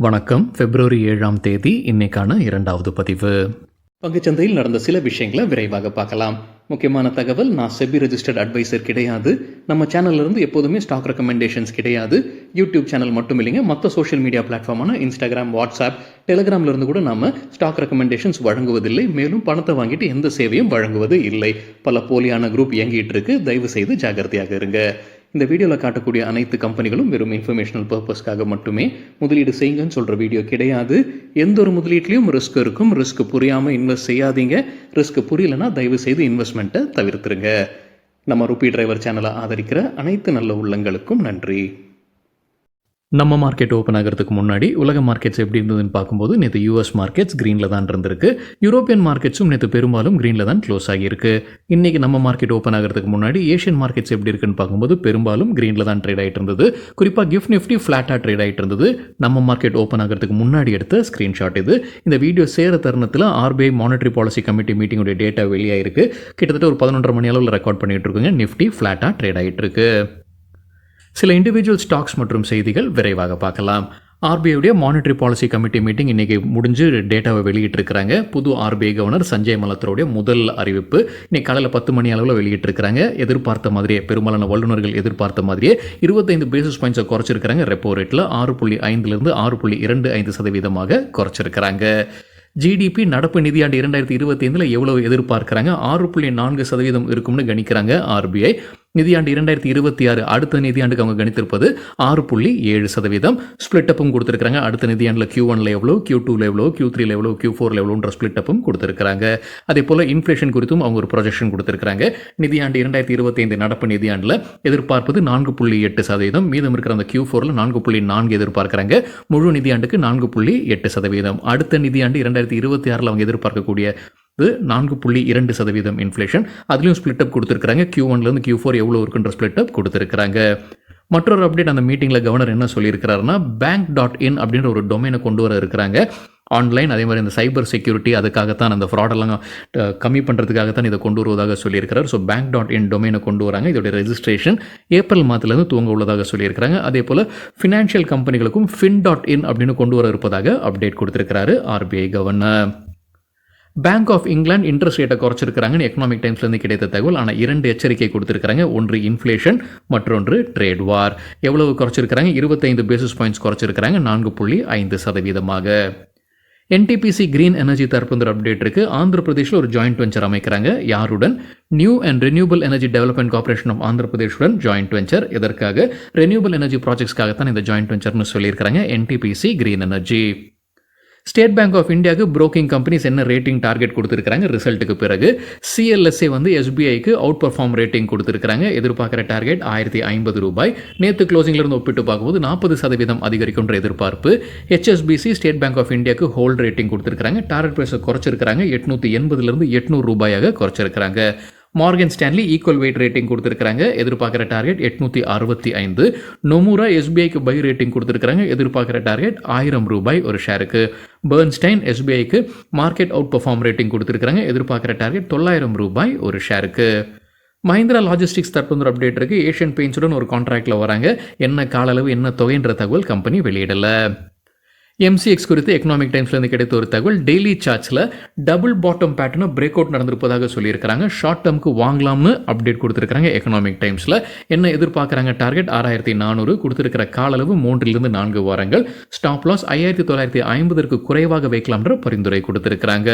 வணக்கம். பிப்ரவரி 7ஆம் தேதி இன்னைக்கான 2வது பதிவு. பங்குச்சந்தையில் நடந்த சில விஷயங்களை விரைவாக பார்க்கலாம். முக்கியமான தகவல், நான் செபி ரெஜிஸ்டர்ட் அட்வைசர் கிடையாது. நம்ம சேனல்ல இருந்து எப்போதுமே ஸ்டாக் ரெக்கமெண்டேஷன்ஸ் கிடையாது. யூடியூப் சேனல் மட்டும் இல்லைங்க, மற்ற சோஷியல் மீடியா பிளாட்ஃபார்மான இன்ஸ்டாகிராம், வாட்ஸ்அப், டெலிகிராம்ல இருந்து கூட நம்ம ஸ்டாக் ரெக்கமெண்டேஷன்ஸ் வழங்குவதில்லை. மேலும் பணத்தை வாங்கிட்டு எந்த சேவையும் வழங்குவது இல்லை. பல போலியான குரூப் இயங்கிட்டு இருக்கு. தயவு செய்து ஜாகிரதையாக இருங்க. இந்த வீடியோவில் காட்டக்கூடிய அனைத்து கம்பெனிகளும் வெறும் இன்ஃபர்மேஷனல் பர்பஸ்க்காக மட்டுமே முதலீடு செய்யுங்கன்னு சொல்கிற வீடியோ கிடையாது. எந்த ஒரு முதலீட்லையும் ரிஸ்க் இருக்கும். ரிஸ்க் புரியாமல் இன்வெஸ்ட் செய்யாதீங்க. ரிஸ்க் புரியலைன்னா தயவு செய்து இன்வெஸ்ட்மெண்ட்டை தவிர்த்துருங்க. நம்ம ருபி டிரைவர் சேனலை ஆதரிக்கிற அனைத்து நல்ல உள்ளங்களுக்கும் நன்றி. நம்ம மார்க்கெட் ஓப்பன் ஆகிறதுக்கு முன்னாடி உலக மார்க்கெட்ஸ் எப்படி இருந்ததுன்னு பார்க்கும்போது நேற்று யூஎஸ் மார்க்கெட்ஸ் க்ரீனில் தான் இருந்திருக்கு. யூரோப்பியன் மார்க்கெட்ஸும் நேற்று பெரும்பாலும் க்ரீனில் தான் க்ளோஸ் ஆகியிருக்கு. இன்றைக்கி நம்ம மார்க்கெட் ஓப்பன் ஆகிறதுக்கு முன்னாடி ஏஷியன் மார்க்கெட்ஸ் எப்படி இருக்குன்னு பார்க்கும்போது பெரும்பாலும் க்ரீனில் தான் ட்ரேட் ஆகிட்டு இருந்தது. குறிப்பாக கிஃப்ட் நிஃப்டி ஃப்ளாட்டாக ட்ரேட் ஆகிட்டு இருந்தது. நம்ம மார்க்கெட் ஓப்பன் ஆகிறதுக்கு முன்னாடி எடுத்த ஸ்க்ரீன்ஷாட் இது. இந்த வீடியோ சேர தருணத்தில் ஆர்பிஐ மானிட்டரி பாலிசி கமிட்டி மீட்டிங்குடைய டேட்டா வெளியாயிருக்கு. கிட்டத்தட்ட ஒரு 11:30 மணி அளவில் ரெக்கார்ட் பண்ணிட்டு இருக்குங்க. நிஃப்டி ஃப்ளாட்டாக ட்ரேட் ஆகிட்டு இருக்கு. சில இண்டிவிஜுவல் ஸ்டாக்ஸ் மற்றும் செய்திகள் விரைவாக பார்க்கலாம். ஆர்பிஐடைய மானிட்டரி பாலிசி கமிட்டி மீட்டிங் இன்றைக்கி முடிஞ்சு டேட்டாவை வெளியிட்டிருக்கிறாங்க. புது ஆர்பிஐ கவர்னர் சஞ்சய் மல்ஹோத்ராவுடைய முதல் அறிவிப்பு இன்னைக்கு காலையில் 10 மணி அளவில் வெளியிட்டிருக்கிறாங்க. எதிர்பார்த்த மாதிரியே, பெரும்பாலான வல்லுநர்கள் எதிர்பார்த்த மாதிரியே 25 பேசிஸ் பாயிண்ட்ஸை குறைச்சிருக்கிறாங்க. ரெப்போ ரேட்டில் 6.5லிருந்து 6.25% குறைச்சிருக்கிறாங்க. ஜிடிபி நடப்பு நிதியாண்டு 2025 எவ்வளவு எதிர்பார்க்குறாங்க? 6.4% இருக்கும்னு கணிக்கிறாங்க ஆர்பிஐ. நிதியாண்டு 2026 அடுத்த நிதியாண்டுக்கு அவங்க கணித்திருப்பது 6.7%. ஸ்பிளிட் அப்பும் கொடுத்துருக்காங்க. அடுத்த நிதியாண்டில் Q1 எவ்வளோ, Q2 எவ்வளோ, Q3 எவ்வளோ, Q4 எவ்வளோன்ற ஸ்பிளிட் அப்பும் கொடுத்துருக்காங்க. அதே போல் இன்ஃப்ளேஷன் குறித்தும் அவங்க ஒரு ப்ரொஜெக்ஷன் கொடுத்துருக்காங்க. நிதியாண்டு 2025 நடப்பு நிதியாண்டில் எதிர்பார்ப்பது 4.8%. மீதம் இருக்கிற அந்த Q4 4.4 எதிர்பார்க்குறாங்க. முழு நிதியாண்டுக்கு 4.8%. அடுத்த நிதியாண்டு 2026 அவங்க எதிர்பார்க்கக்கூடிய 4.2% இன்ஃப்ளேஷன். அதுலேயும் ஸ்பிளிட் அப் கொடுத்துருக்காங்க. Q1லேருந்து Q4 எவ்வளோ இருக்குன்ற ஸ்பிளிட் அப் கொடுத்துருக்காங்க. மற்றொரு அப்டேட், அந்த மீட்டிங்கில் கவர்னர் என்ன சொல்லியிருக்கிறாருன்னா, bank.in அப்படின்ற ஒரு டொமைனை கொண்டு வர இருக்கிறாங்க. ஆன்லைன், அதே மாதிரி இந்த சைபர் செக்யூரிட்டி, அதுக்காகத்தான் அந்த ஃப்ராடெல்லாம் கம்மி பண்ணுறதுக்காகத்தான் இதை கொண்டு வருவதாக சொல்லியிருக்கிறார். ஸோ bank.in டொமைனை கொண்டு வராங்க. இதோடைய ரெஜிஸ்ட்ரேஷன் ஏப்ரல் மாதத்துலேருந்து துவங்க உள்ளதாக சொல்லியிருக்கிறாங்க. அதே போல் ஃபினான்ஷியல் கம்பெனிகளுக்கும் fin.in அப்படின்னு கொண்டு வர இருப்பதாக அப்டேட் கொடுத்துருக்கிறாரு RBI governor. Bank of England interest ரேட்டை குறைச்சிருக்கிறாங்கன்னு எக்கனாமிக் டைம்ஸ்லேருந்து கிடைத்த தகவல். ஆனால் 2 எச்சரிக்கை கொடுத்துருக்காங்க. ஒன்று இன்ஃப்ளேஷன், மற்றொன்று ட்ரேட் வார். எவ்வளவு குறைச்சிருக்கிறாங்க? 25 பேசிஸ் பாயிண்ட்ஸ் குறைச்சிருக்கிறாங்க, 4.5%. என்டிபிசி கிரீன் எனர்ஜி தரப்பு அப்டேட் இருக்கு. ஆந்திர பிரதேஷில் ஒரு ஜாயிண்ட் வெஞ்சர் அமைக்கிறாங்க. யாருடன்? New and renewable energy development corporation of ஆந்திர பிரதேஷுடன் ஜாயிண்ட் வெஞ்சர். எதற்காக? ரெனியூபிள் எனர்ஜி ப்ராஜெக்ட்ஸ்க்காகத்தான் இந்த ஜாயிண்ட் வெஞ்சர்னு சொல்லியிருக்கிறாங்க NTPC green energy. State bank of இந்தியாவுக்கு புரோக்கிங் கம்பெனிஸ் என்ன ரேட்டிங் டார்கெட் கொடுத்துருக்காங்க ரிசல்ட்டுக்கு பிறகு? சிஎல்எஸ்ஏ வந்து எஸ்பிஐக்கு அவுட் பர்ஃபார்ம் ரேட்டிங் கொடுத்துருக்காங்க. எதிர்பார்க்குற டார்கெட் ₹1050. நேற்று க்ளோசிங்ல இருந்து ஒப்பிட்டு பார்க்கும்போது 40% அதிகரிக்கும்ன்ற எதிர்பார்ப்பு. ஹெச்எஸ்பிசி ஸ்டேட் பேங்க் ஆஃப் இந்தியாவுக்கு ஹோல்ட் ரேட்டிங் கொடுத்துருக்காங்க. டார்கெட் ப்ரைஸை குறைச்சிருக்காங்க. ₹880 ₹800 குறைச்சிருக்காங்க. Morgan Stanley equal weight rating கொடுத்துருக்காங்க. எதிர்பார்க்குற டார்கெட் ₹865. நொமுரா எஸ்பிஐக்கு பை ரேட்டிங் கொடுத்துருக்காங்க. எதிர்பார்க்குற டார்கெட் ₹1000 ஒரு ஷேருக்கு. பெர்ன்ஸ்டைன் எஸ்பிஐக்கு மார்க்கெட் அவுட் பர்ஃபார்ம் ரேட்டிங் கொடுத்துருக்காங்க. எதிர்பார்க்குற டார்கெட் ₹900 ஒரு ஷேருக்கு. மஹிந்திரா லாஜிஸ்டிக்ஸ் தற்போது அப்டேட் இருக்குது. ஏஷியன் பெயிண்ட்ஸுடன் ஒரு கான்ட்ராக்டில் வராங்க. என்ன கால அளவு, என்ன தொகைன்ற தகவல் கம்பெனி வெளியிடலை. எம்சிஎக்ஸ் குறித்து எக்கனாமிக் டைம்ஸ்லேருந்து கிடைத்த ஒரு தகவல், டெய்லி சார்ட்ஸில் டபுள் பாட்டம் பேட்டர்னை பிரேக் அவுட் நடந்திருப்பதாக சொல்லியிருக்கிறாங்க. ஷார்ட் டேர்முக்கு வாங்கலாம்னு அப்டேட் கொடுத்துருக்காங்க எக்கனாமிக் டைம்ஸில். என்ன எதிர்பார்க்குறாங்க? டார்கெட் 6400. கொடுத்துருக்கிற கால அளவு 3 to 4 வாரங்கள். ஸ்டாப் லாஸ் 5950 குறைவாக வைக்கலாம்ன்ற பரிந்துரை கொடுத்துருக்காங்க.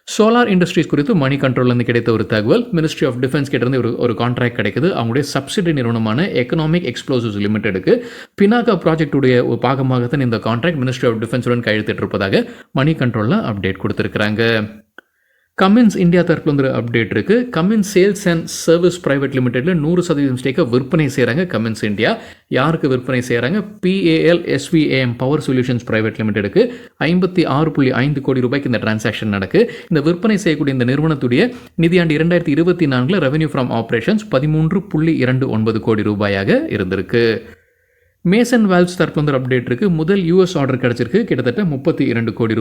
சோலார் இண்டஸ்ட்ரீஸ் குறித்து மணி கண்ட்ரோல்லேருந்து கிடைத்த ஒரு தகவல், மினிஸ்ட்ரி ஆஃப் டிஃபென்ஸ் கிட்டேருந்து ஒரு கான்ட்ராக்ட் கிடைக்குது. அவங்களுடைய சப்சிடி நிறுவனமான எக்கனாமிக் எக்ஸ்ப்ளோசிவ்ஸ் லிமிடெடுக்கு பினாகா ப்ராஜெக்டுடைய ஒரு பாகமாகத்தான் இந்த கான்ட்ராக்ட் மினிஸ்ட்ரி ஆஃப் டிஃபென்ஸுடன் கையெழுத்திட்டிருப்பதாக மணி கண்ட்ரோலில் அப்டேட் கொடுத்துருக்காங்க. கமின்ஸ் இந்தியா தரப்புல அப்டேட் இருக்கு. Cummins sales and service private லிமிடெட்ல 100% ஸ்டேக்கை விற்பனை செய்கிறாங்க கமின்ஸ் இந்தியா. யாருக்கு விற்பனை செய்கிறாங்க? PAL SVAM power solutions private லிமிடெடுக்கு ₹56.5 கோடி இந்த டிரான்சாக்ஷன் நடக்கு. இந்த விற்பனை செய்யக்கூடிய இந்த நிறுவனத்துடைய நிதியாண்டு 2024 ரெவென்யூ ஃப்ரம் ஆப்ரேஷன்ஸ் ₹13.29 கோடி இருந்திருக்கு. மேசன் வால்வ்ஸ் தரப்புல அப்டேட் இருக்கு. முதல் யூஎஸ் ஆர்டர் கிடைச்சிருக்கு. கிட்டத்தட்ட ₹32 கோடி.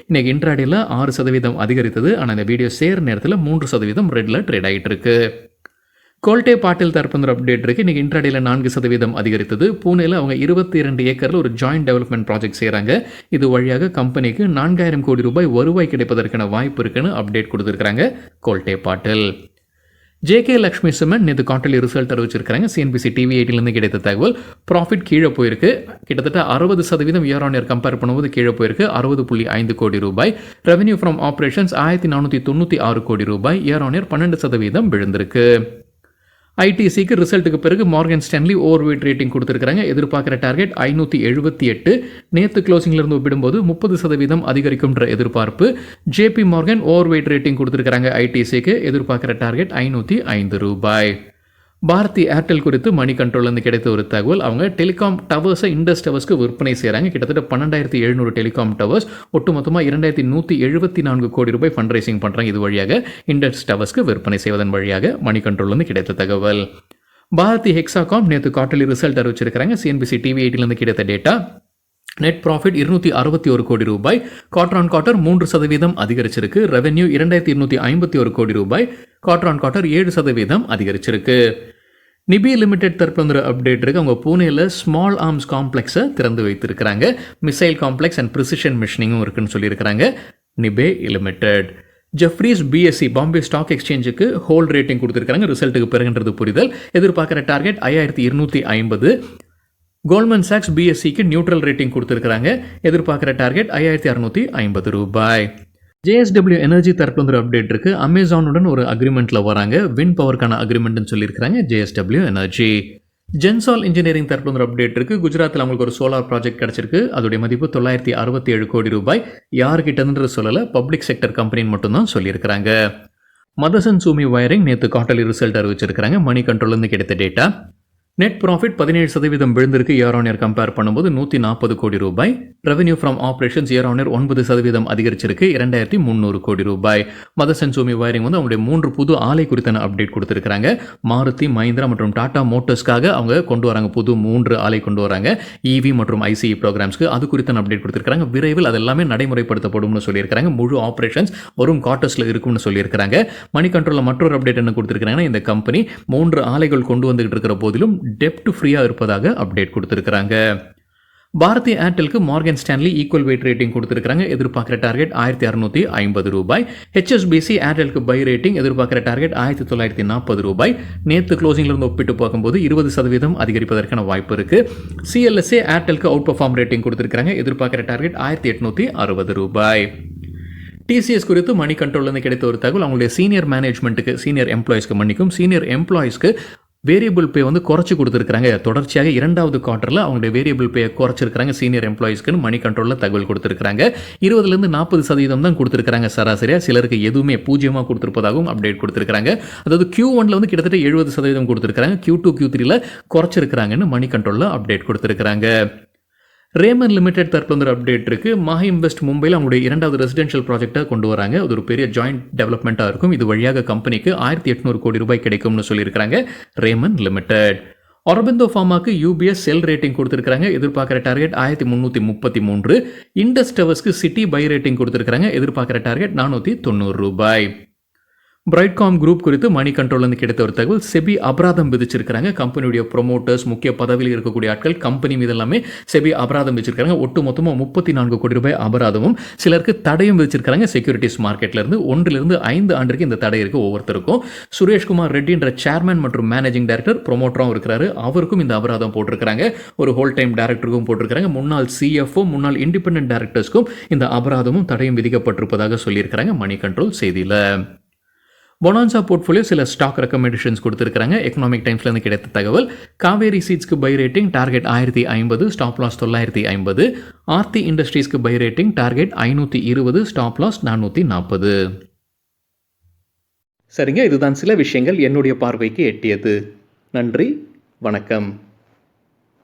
இன்னைக்கு இன்ட்ராடேல 6% அதிகரித்தது. ஆனால் இந்த வீடியோ சேர நேரத்தில் 3% ரெட்ல ட்ரேட் ஆகிட்டு இருக்கு. கோல்டே பாட்டில் தரப்பு அப்டேட் இருக்குது. இன்றைக்கி இன்ட்ராடேல 4% அதிகரித்தது. பூனேல அவங்க 22 ஏக்கரில் ஒரு ஜாயிண்ட் டெவலப்மெண்ட் ப்ராஜெக்ட் செய்கிறாங்க. இது வழியாக கம்பெனிக்கு 4000 கோடி ரூபாய் வருவாய் கிடைப்பதற்கான வாய்ப்பு இருக்குன்னு அப்டேட் கொடுத்துருக்காங்க கோல்டே பாட்டில். ஜேகே லக்ஷ்மி சிமெண்ட் நேற்று குவார்டர்லி ரிசல்ட் அறிவிச்சிருக்காங்க. சிஎன்பிசி டிவி 8லேருந்து கிடைத்த தகவல். ப்ராஃபிட் கீழே போயிருக்கு. கிட்டத்தட்ட 60% இயர் ஆன் இயர் கம்பேர் பண்ணும்போது கீழே போயிருக்கு. 60.5 கோடி ரூபாய். ரெவன்யூ ஃப்ரம் ஆப்ரேஷன்ஸ் 1496 கோடி ரூபாய். இயர் ஆன் இயர் 12% விழுந்திருக்கு. ஐடிசிக்கு ரிசல்ட்டுக்கு பிறகு Morgan Stanley over weight rating கொடுத்துருக்காங்க. எதிர்பார்க்குற டார்கெட் 578. நேற்று க்ளோசிங்லேருந்து ஒப்பிடும்போது 30% அதிகரிக்கும்ன்ற எதிர்பார்ப்பு. JP Morgan overweight rating கொடுத்துருக்காங்க. ஐடிசிக்கு எதிர்பார்க்குற டார்கெட் 505 ரூபாய். பாரதி ஏர்டெல் குறித்து மணி கண்ட்ரோல்லேருந்து கிடைத்த ஒரு தகவல். அவங்க டெலிகாம் டவர்ஸை இண்டஸ் டவர்ஸ்க்கு விற்பனை செய்கிறாங்க. கிட்டத்தட்ட 12,700 டெலிகாம் டவர்ஸ். ஒட்டுமொத்தமாக 2174 கோடி ரூபாய் ஃபண்ட் ரைசிங் பண்ணுறாங்க. இது வழியாக இண்டஸ் டவர்ஸ்க்கு விற்பனை செய்வதன் வழியாக மணி கண்ட்ரோல்லேருந்து கிடைத்த தகவல். பாரதி ஹெக்ஸாகாம் நேற்று குவார்டர்லி ரிசல்ட் அறிவிச்சிருக்காங்க. சிஎன்பிசி டிவி 8லேருந்து கிடைத்த டேட்டா. நெட் ப்ராஃபிட் 261 கோடி ரூபாய். குவார்டர் ஆன் குவார்டர் 3% அதிகரிச்சிருக்கு. ரெவென்யூ 2251 கோடி ரூபாய். குவார்டர் ஆன் குவார்டர் 7% அதிகரிச்சிருக்கு. நிபி லிமிடெட் தரப்பு அப்டேட் இருக்குது. அவங்க பூனேல ஸ்மால் ஆர்ம்ஸ் காம்ப்ளெக்ஸை திறந்து வைத்திருக்கிறாங்க. மிசைல் காம்ப்ளெக்ஸ் அண்ட் ப்ரிசிஷன் மிஷினிங்கும் இருக்குன்னு சொல்லியிருக்கிறாங்க Nibe limited. Jefferies BSE Bombay stock எக்ஸ்சேஞ்சுக்கு ஹோல்ட் ரேட்டிங் கொடுத்துருக்காங்க. ரிசல்ட்டுக்கு பிறகுன்றது புரிதல். எதிர்பார்க்குற டார்கெட் 5250. கோல்ட்மன் சாக்ஸ் பிஎஸ்சிக்கு நியூட்ரல் ரேட்டிங் கொடுத்துருக்காங்க. எதிர்பார்க்குற டார்கெட் 5650 ரூபாய். ஜேஎஸ்டபிள்யூ எனர்ஜி தரப்பு அப்டேட் இருக்கு. அமேசானுடன் ஒரு அக்ரிமெண்ட்ல வராங்க. வின் பவருக்கான அக்ரிமெண்ட்னு சொல்லியிருக்காங்க ஜேஎஸ்டபிள்யூ எனர்ஜி. ஜென்சால் இன்ஜினியரிங் தரப்பு ஒரு இருக்கு. குஜராத்தில் அவங்களுக்கு ஒரு சோலார் ப்ராஜெக்ட் கிடைச்சிருக்கு. அதோடைய மதிப்பு 967 கோடி ரூபாய். யாருக்கிட்டன்னு சொல்லலை, பப்ளிக் செக்டர் கம்பெனின்னு மட்டும்தான் சொல்லியிருக்கிறாங்க. மதர்சன் சூமி வயரிங் நேற்று குவார்டர்லி ரிசல்ட் அறிவிச்சிருக்காங்க. மணி கண்ட்ரோல்லேருந்து கிடைத்த டேட்டா. நெட் ப்ராஃபிட் 17% விழுந்திருக்கு. இயர் ஆன் இயர் கம்பேர் பண்ணும்போது 140 கோடி ரூபாய். Revenue from operations year on year 9% அதிகரிச்சிருக்கு. 2300 கோடி ரூபாய். மதர்சன் சூமி வயரிங் வந்து அவங்களுடைய 3 புது ஆலை குறித்தான அப்டேட் கொடுத்துருக்காங்க. மாருதி, மஹிந்திரா மற்றும் டாடா மோட்டர்ஸ்க்காக அவங்க கொண்டு வராங்க. புது 3 ஆலை கொண்டு வராங்க. இவி மற்றும் ஐசிஇ ப்ரோக்ராம்ஸ்க்கு அது குறித்தான அப்டேட் கொடுத்துருக்காங்க. விரைவில் அது எல்லாமே நடைமுறைப்படுத்தப்படும்னு சொல்லியிருக்காங்க. முழு ஆப்ரேஷன்ஸ் வரும் குவார்ட்டர்ஸில் இருக்கும்னு சொல்லியிருக்காங்க. மணி கண்ட்ரோலில் மற்றொரு அப்டேட் என்ன கொடுத்துருக்காங்கன்னா, இந்த கம்பெனி 3 ஆலைகள் கொண்டு வந்துகிட்டு இருக்கிற போதிலும் டெப்ட் ஃப்ரீயாக இருப்பதாக அப்டேட் கொடுத்துருக்காங்க. பாரதி ஏர்டெலுக்கு Morgan Stanley equal weight rating கொடுத்துருக்காங்க. எதிர்பார்க்குற டார்கெட் 1650 ரூபாய். ஹெச்எஸ்பிசி ஏர்டெலுக்கு பை ரேட்டிங். எதிர்பார்க்குற டார்கெட் 1940 ரூபாய். நேற்று க்ளோசிங்லேருந்து ஒப்பிட்டு பார்க்கும்போது 20% அதிகரிப்பதற்கான வாய்ப்பு இருக்கு. சிஎல்எஸ்ஏ ஏர்டெலுக்கு அவுட் பர்ஃபார்ம் ரேட்டிங் கொடுத்துருக்காங்க. எதிர்பார்க்குற டார்கெட் 1860 ரூபாய். டிசிஎஸ் குறித்து மணி கண்ட்ரோல்லேருந்து கிடைத்த ஒரு தகவல். அவங்களுடைய சீனியர் மேனேஜ்மெண்ட்டுக்கு, சீனியர் எம்ப்ளாயிஸ்க்கு வேரியபிள் பே வந்து குறைச்சி கொடுத்துருக்காங்க. தொடர்ச்சியாக 2வது குவார்ட்டரில் அவங்களுடைய வேரியபிள் பே குறைச்சிருக்காங்க சீனியர் எம்ப்ளாயிஸ்க்குன்னு மணி கண்ட்ரோலில் தகவல் கொடுத்துருக்காங்க. 20% தான் கொடுத்துருக்காங்க சராசரியாக. சிலருக்கு எதுவுமே 0 கொடுத்துருப்பதாகவும் அப்டேட் கொடுத்துருக்காங்க. அதாவது Q1 வந்து கிட்டத்தட்ட 70% கொடுத்துருக்காங்க. Q2, Q3 குறைச்சிருக்காங்கன்னு மணி கண்ட்ரோலில் அப்டேட் கொடுத்துருக்காங்க. ரேமன் லிமிடெட் தரப்பு அப்டேட் இருக்கு. மாஹி இன்வெஸ்ட் மும்பையில் அவங்களுடைய 2வது ரெசிடென்ஷியல் ப்ராஜெக்டை கொண்டு வராங்க. அது ஒரு பெரிய ஜாயிண்ட் டெவலப்மெண்ட்டாக இருக்கும். இது வழியாக கம்பெனிக்கு 1800 கோடி ரூபாய் கிடைக்கும்னு சொல்லியிருக்காங்க ரேமன் லிமிடெட். ஆரோபிந்தோ ஃபார்மாக்கு யூபிஎஸ் செல் ரேட்டிங் கொடுத்துருக்காங்க. எதிர்பார்க்குற டார்கெட் 1333. இண்டஸ் டவர்ஸ்க்கு சிட்டி பை ரேட்டிங் கொடுத்துருக்காங்க. எதிர்பார்க்குற டார்கெட் 490 ரூபாய். பிரைட்காம் குரூப் குறித்து மணி கண்ட்ரோல்லேருந்து கிடைத்த ஒரு தகவல். செபி அபராதம் விதிச்சிருக்காங்க. கம்பெனியுடைய ப்ரொமோட்டர்ஸ், முக்கிய பதவியில் இருக்கக்கூடிய ஆட்கள், கம்பெனி மீது எல்லாமே செபி அபராதம் விதிச்சிருக்காங்க. ஒட்டு மொத்தமாக 34 கோடி ரூபாய் அபராதமும், சிலருக்கு தடையும் விதிச்சிருக்காங்க. செக்யூரிட்டிஸ் மார்க்கெட்லேருந்து 1 to 5 ஆண்டுக்கு இந்த தடை இருக்குது ஒவ்வொருத்தருக்கும். சுரேஷ்குமார் ரெட்டின்ற சேர்மன் மற்றும் மேனேஜிங் டைரக்டர் ப்ரொமோட்டராகவும் இருக்கிறாரு. அவருக்கும் இந்த அபராதம் போட்டிருக்காங்க. ஒரு ஹோல் டைம் டைரக்டருக்கும் போட்டிருக்காங்க. முன்னாள் சிஎஃப்ஓ, முன்னாள் இண்டிபெண்டன்ட் டைரக்டர்ஸ்க்கும் இந்த அபராதமும் தடையும் விதிக்கப்பட்டிருப்பதாக சொல்லியிருக்கிறாங்க மணி கண்ட்ரோல் செய்தியில். பொனான்சா போர்ட்ஃபோலியோ சில ஸ்டாக் ரெக்கமெண்டேஷன்ஸ் கொடுத்துருக்காங்க. எக்கனாமிக் டைம்ஸ்லேருந்து கிடைத்த தகவல். காவேரி சீட்ஸ்க்கு buy rating target 1050, stop loss 950. Aarti இண்டஸ்ட்ரீஸ்க்கு buy rating target 520, stop loss 440. சரிங்க, இதுதான் சில விஷயங்கள் என்னுடைய பார்வைக்கு எட்டியது. நன்றி, வணக்கம்.